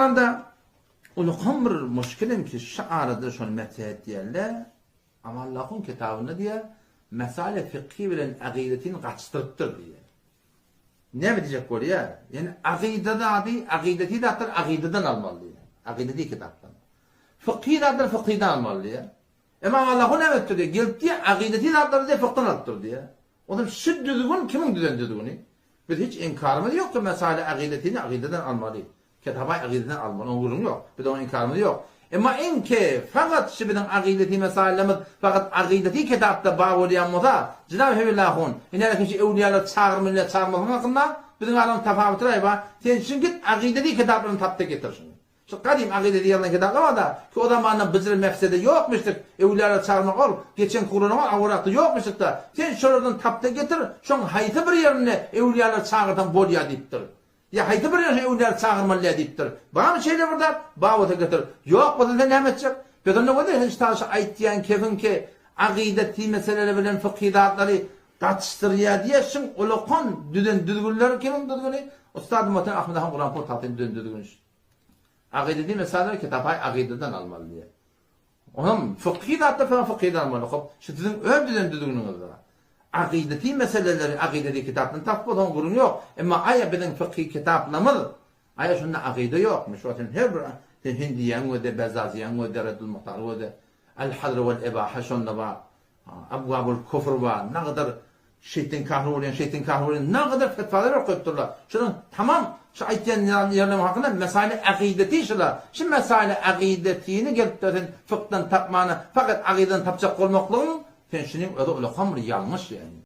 baranda ulukan bir müşkilim ki şa'arıdır şunu methet diyerler. Ama Allah'ın kitabında diye mesale fıkhi bilen aqidetin kaçtırıktır diye. Ne mi diyecek oraya? Yani akidede adı, akideti de atır, akideden almalı diye. Akideti kitaptan. Fıkhi de atır, fıkhiden almalı diye. Ama Allah'ın evet diyor. Geldi akideti de atır diye, fıkhtan atır diye. O da şu düzgün, kimin düzen düzgünü? Biz hiç inkarımız yok ki mesale akidetini akideden almalı. Kitabı akideden almalı. Onun vurun yok. Bir de onun inkarımız yok. Ama inki fakat şibiden akideti meselemiz fakat akideti kitapta bağlayanmada Cenab-ı Hevillahun inelkin ki evliyalar çağırmıyla çağırmalının hakkında bizim adam tefavütü var. Sen için git akideti kitaplarını tapta getirsin. Şu kadim akideti yanına kitaplar da ki o zamanın bizler mefsede yokmuştuk. Evliyalar çağırmak ol. Geçen Kur'an'a avratı yokmuştuk da. Sen şuradan tapta getir. Şun haytı bir yerine evliyalar çağırtan bolya deyiptir. Ya haydi bir yerine evliyalar çağırmalı deyiptir. Bana mı şeyler burada? Bağvata getir. Yok bu da ne yapacak? Peki ne var? Hiç taşı aytdiyan kefin ki akideti meseleleri bilen fıkhidatları tartıştırıya diye şun ulukan düzgünler kimin düzgünü? Ustad Muhtemelen Ahmet Han Kur'an portatın düzgünü. Akideti meseleleri kitabı akideden almalı diye. Onun fıkhidatta falan fıkhidan almalı. Şu düzgün düzgününüz var. Akideti meseleleri akideti kitaptan tapmadan gurun yok. Ama aya bilen fıkhi kitaplamır. Aya şunda akide yokmuş. Zaten her bir Hindiyan ve de Bezaziyan ve de Reddül Muhtar ve de El-Hadr ve El-Ebaha şunda var. Abwabul Kufr var. Ne kadar şeytan kahrolayan, ne kadar fetvalar okuyupturlar. Şunun tamam şu ayetlerin yerleme hakkında mesale akideti şular. Şu mesale akidetini gelip de fıkhtan tapmanı fakat akideden tapacak olmaklığın sen şunun öyle ulukan bir yanlış yani.